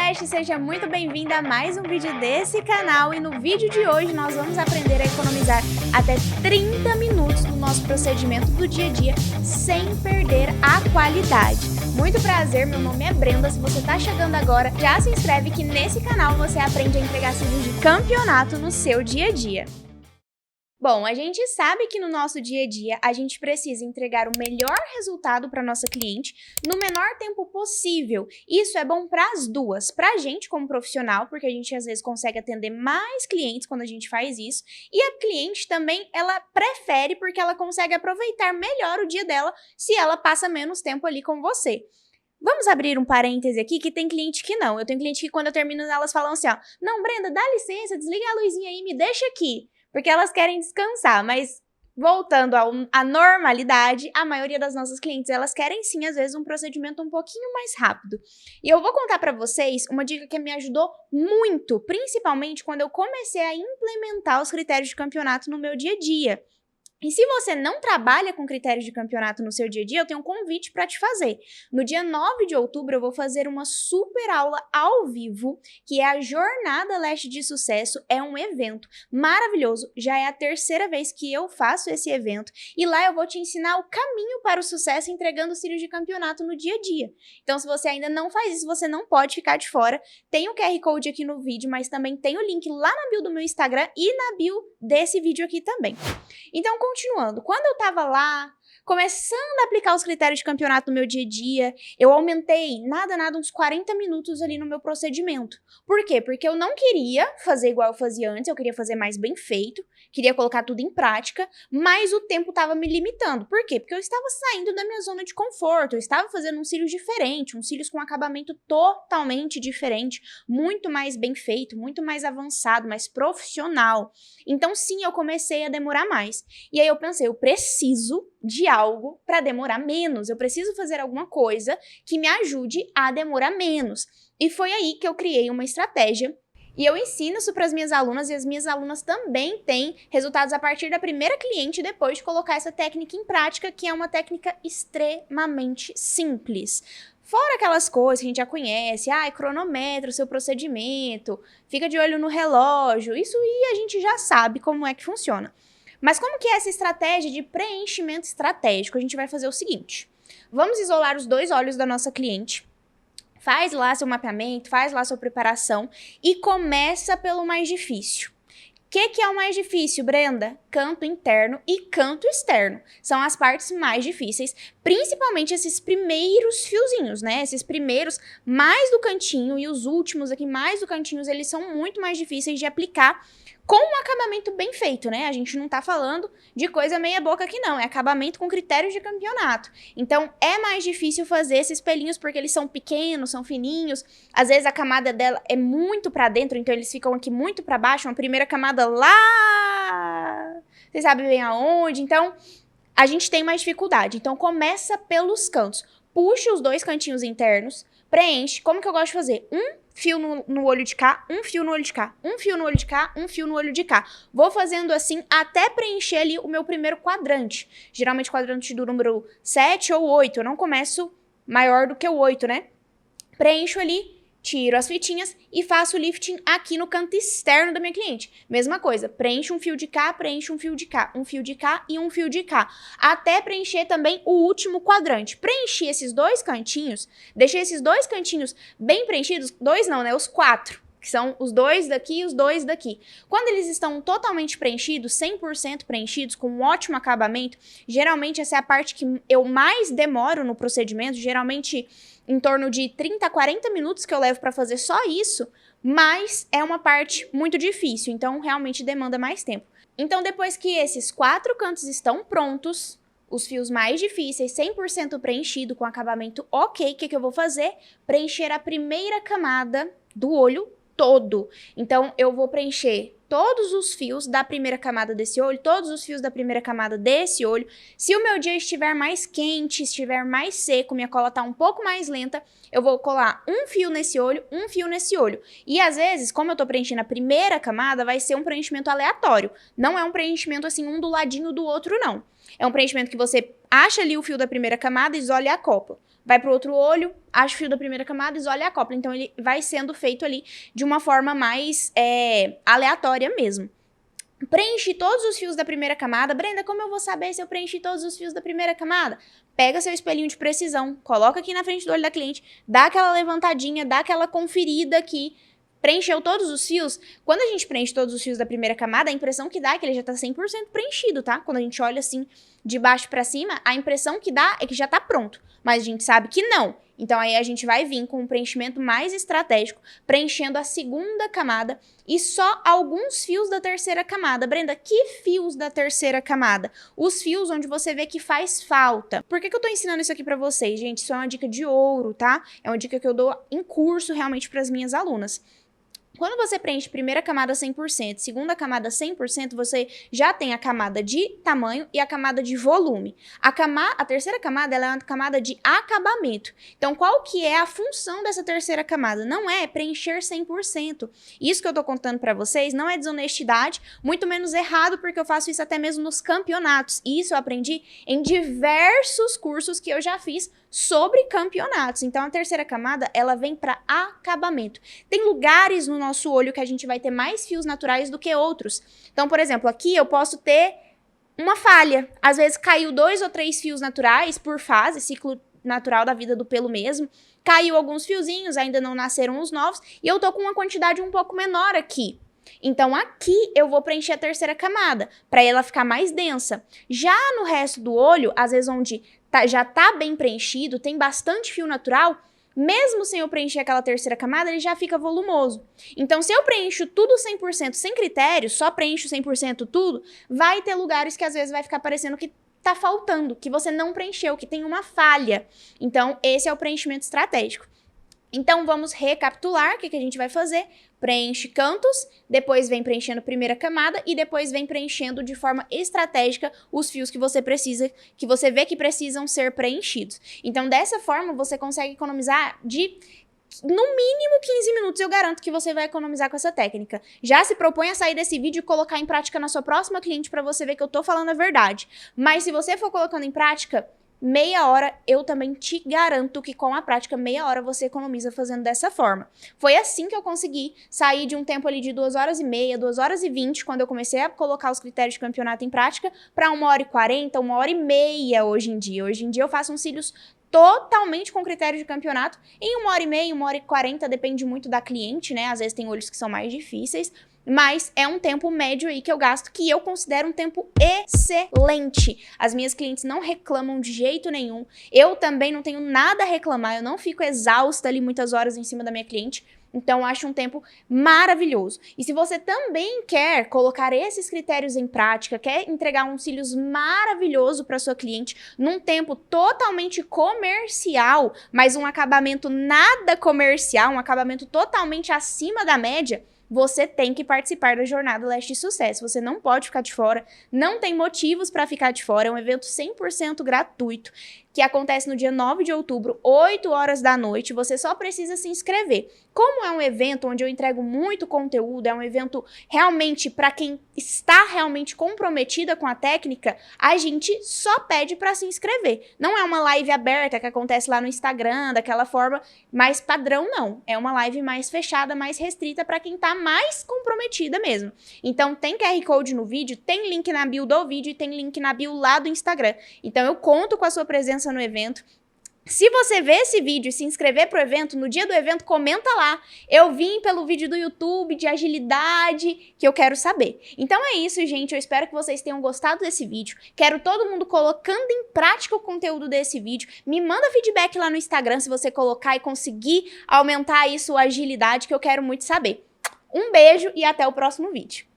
Celeste, seja muito bem-vinda a mais um vídeo desse canal e no vídeo de hoje nós vamos aprender a economizar até 30 minutos no nosso procedimento do dia a dia sem perder a qualidade. Muito prazer, meu nome é Brenda, se você tá chegando agora, já se inscreve que nesse canal você aprende a entregar cílios de campeonato no seu dia a dia. Bom, a gente sabe que no nosso dia a dia a gente precisa entregar o melhor resultado para nossa cliente no menor tempo possível. Isso é bom para as duas, para a gente como profissional, porque a gente às vezes consegue atender mais clientes quando a gente faz isso, e a cliente também, ela prefere porque ela consegue aproveitar melhor o dia dela se ela passa menos tempo ali com você. Vamos abrir um parêntese aqui, que tem cliente que não. Eu tenho cliente que quando eu termino elas falam assim, ó, não, Brenda, dá licença, desliga a luzinha aí, me deixa aqui. Porque elas querem descansar, mas voltando à normalidade, a maioria das nossas clientes, elas querem sim, às vezes, um procedimento um pouquinho mais rápido. E eu vou contar pra vocês uma dica que me ajudou muito, principalmente quando eu comecei a implementar os critérios de campeonato no meu dia a dia. E se você não trabalha com critérios de campeonato no seu dia a dia, eu tenho um convite para te fazer. No dia 9 de outubro, eu vou fazer uma super aula ao vivo, que é a Jornada Leste de Sucesso. É um evento maravilhoso, já é a terceira vez que eu faço esse evento. E lá eu vou te ensinar o caminho para o sucesso entregando cílios de campeonato no dia a dia. Então, se você ainda não faz isso, você não pode ficar de fora. Tem o QR Code aqui no vídeo, mas também tem o link lá na bio do meu Instagram e na bio desse vídeo aqui também. Então, continuando, quando eu tava lá, começando a aplicar os critérios de campeonato no meu dia a dia, eu aumentei, uns 40 minutos ali no meu procedimento. Por quê? Porque eu não queria fazer igual eu fazia antes, eu queria fazer mais bem feito, queria colocar tudo em prática, mas o tempo tava me limitando. Por quê? Porque eu estava saindo da minha zona de conforto, eu estava fazendo um cílios diferente, um cílios com acabamento totalmente diferente, muito mais bem feito, muito mais avançado, mais profissional. Então, sim, eu comecei a demorar mais. E aí eu pensei, eu preciso de algo para demorar menos, eu preciso fazer alguma coisa que me ajude a demorar menos. E foi aí que eu criei uma estratégia e eu ensino isso para as minhas alunas e as minhas alunas também têm resultados a partir da primeira cliente depois de colocar essa técnica em prática, que é uma técnica extremamente simples. Fora aquelas coisas que a gente já conhece, cronometra o seu procedimento, fica de olho no relógio, isso aí a gente já sabe como é que funciona. Mas como que é essa estratégia de preenchimento estratégico? A gente vai fazer o seguinte, vamos isolar os dois olhos da nossa cliente, faz lá seu mapeamento, faz lá sua preparação e começa pelo mais difícil. O que é o mais difícil, Brenda? Canto interno e canto externo. São as partes mais difíceis, principalmente esses primeiros fiozinhos, né? Esses primeiros mais do cantinho e os últimos aqui mais do cantinho, eles são muito mais difíceis de aplicar com um acabamento bem feito, né? A gente não tá falando de coisa meia boca aqui não, é acabamento com critérios de campeonato. Então, é mais difícil fazer esses pelinhos porque eles são pequenos, são fininhos, às vezes a camada dela é muito pra dentro, então eles ficam aqui muito pra baixo, uma primeira camada lá, vocês sabem bem aonde, então a gente tem mais dificuldade. Então, começa pelos cantos, puxa os dois cantinhos internos, preenche, como que eu gosto de fazer? Um fio no olho de cá, um fio no olho de cá, um fio no olho de cá, um fio no olho de cá. Vou fazendo assim até preencher ali o meu primeiro quadrante. Geralmente quadrante do número 7 ou 8, eu não começo maior do que o 8, né? Preencho ali, tiro as fitinhas e faço o lifting aqui no canto externo da minha cliente. Mesma coisa, preencho um fio de cá, preencho um fio de cá, um fio de cá e um fio de cá. Até preencher também o último quadrante. Preenchi esses dois cantinhos, deixei esses dois cantinhos bem preenchidos, dois não, né? Os 4. Que são os dois daqui e os dois daqui. Quando eles estão totalmente preenchidos, 100% preenchidos, com um ótimo acabamento, geralmente essa é a parte que eu mais demoro no procedimento, geralmente em torno de 30 a 40 minutos que eu levo para fazer só isso, mas é uma parte muito difícil, então realmente demanda mais tempo. Então depois que esses 4 cantos estão prontos, os fios mais difíceis, 100% preenchido, com acabamento ok, o que eu vou fazer? Preencher a primeira camada do olho todo. Então, eu vou preencher todos os fios da primeira camada desse olho, todos os fios da primeira camada desse olho. Se o meu dia estiver mais quente, estiver mais seco, minha cola tá um pouco mais lenta, eu vou colar um fio nesse olho, um fio nesse olho. E às vezes, como eu tô preenchendo a primeira camada, vai ser um preenchimento aleatório. Não é um preenchimento assim, um do ladinho do outro, não. É um preenchimento que você acha ali o fio da primeira camada e isola e acopla. vai pro outro olho, acha o fio da primeira camada, isola e acopla. Então, ele vai sendo feito ali de uma forma mais aleatória mesmo. Preenche todos os fios da primeira camada. Brenda, como eu vou saber se eu preenchi todos os fios da primeira camada? Pega seu espelhinho de precisão, coloca aqui na frente do olho da cliente, dá aquela levantadinha, dá aquela conferida aqui. Preencheu todos os fios? Quando a gente preenche todos os fios da primeira camada, a impressão que dá é que ele já tá 100% preenchido, tá? Quando a gente olha assim, de baixo pra cima, a impressão que dá é que já tá pronto. Mas a gente sabe que não. Então, aí a gente vai vir com um preenchimento mais estratégico, preenchendo a segunda camada e só alguns fios da terceira camada. Brenda, que fios da terceira camada? Os fios onde você vê que faz falta. Por que eu tô ensinando isso aqui pra vocês, gente? Isso é uma dica de ouro, tá? É uma dica que eu dou em curso realmente pras minhas alunas. Quando você preenche primeira camada 100%, segunda camada 100%, você já tem a camada de tamanho e a camada de volume. A terceira camada ela é uma camada de acabamento. Então, qual que é a função dessa terceira camada? Não é preencher 100%. Isso que eu tô contando pra vocês não é desonestidade, muito menos errado, porque eu faço isso até mesmo nos campeonatos. E isso eu aprendi em diversos cursos que eu já fiz sobre campeonatos. Então, a terceira camada, ela vem para acabamento. Tem lugares no nosso olho que a gente vai ter mais fios naturais do que outros. Então, por exemplo, aqui eu posso ter uma falha. Às vezes caiu 2 ou 3 fios naturais por fase, ciclo natural da vida do pelo mesmo. Caiu alguns fiozinhos, ainda não nasceram os novos, e eu tô com uma quantidade um pouco menor aqui. Então, aqui eu vou preencher a terceira camada, para ela ficar mais densa. Já no resto do olho, às vezes onde já tá bem preenchido, tem bastante fio natural, mesmo sem eu preencher aquela terceira camada, ele já fica volumoso. Então, se eu preencho tudo 100% sem critério, só preencho 100% tudo, vai ter lugares que às vezes vai ficar parecendo que tá faltando, que você não preencheu, que tem uma falha. Então, esse é o preenchimento estratégico. Então, vamos recapitular o que a gente vai fazer. Preenche cantos, depois vem preenchendo primeira camada e depois vem preenchendo de forma estratégica os fios que você precisa, que você vê que precisam ser preenchidos. Então, dessa forma, você consegue economizar de, no mínimo, 15 minutos. Eu garanto que você vai economizar com essa técnica. Já se propõe a sair desse vídeo e colocar em prática na sua próxima cliente para você ver que eu tô falando a verdade. Mas se você for colocando em prática, meia hora, eu também te garanto que com a prática, meia hora você economiza fazendo dessa forma. Foi assim que eu consegui sair de um tempo ali de 2h30, 2h20, quando eu comecei a colocar os critérios de campeonato em prática, para 1h40, 1h30 hoje em dia. Hoje em dia eu faço uns cílios totalmente com critério de campeonato em 1h30, 1h40, depende muito da cliente, né? Às vezes tem olhos que são mais difíceis, mas é um tempo médio aí que eu gasto, que eu considero um tempo excelente. As minhas clientes não reclamam de jeito nenhum. Eu também não tenho nada a reclamar, eu não fico exausta ali muitas horas em cima da minha cliente. Então, eu acho um tempo maravilhoso. E se você também quer colocar esses critérios em prática, quer entregar um cílios maravilhoso para sua cliente num tempo totalmente comercial, mas um acabamento nada comercial, um acabamento totalmente acima da média, você tem que participar da Jornada Leste de Sucesso. Você não pode ficar de fora, não tem motivos para ficar de fora. É um evento 100% gratuito, que acontece no dia 9 de outubro, 8 horas da noite. Você só precisa se inscrever. Como é um evento onde eu entrego muito conteúdo, é um evento realmente para quem está realmente comprometida com a técnica, a gente só pede para se inscrever. Não é uma live aberta que acontece lá no Instagram, daquela forma mais padrão, não. É uma live mais fechada, mais restrita para quem está mais comprometida mesmo. Então, tem QR Code no vídeo, tem link na bio do vídeo e tem link na bio lá do Instagram. Então, eu conto com a sua presença no evento. Se você ver esse vídeo e se inscrever pro evento, no dia do evento, comenta lá. Eu vim pelo vídeo do YouTube de agilidade, que eu quero saber. Então é isso, gente. Eu espero que vocês tenham gostado desse vídeo. Quero todo mundo colocando em prática o conteúdo desse vídeo. Me manda feedback lá no Instagram se você colocar e conseguir aumentar aí sua agilidade, que eu quero muito saber. Um beijo e até o próximo vídeo.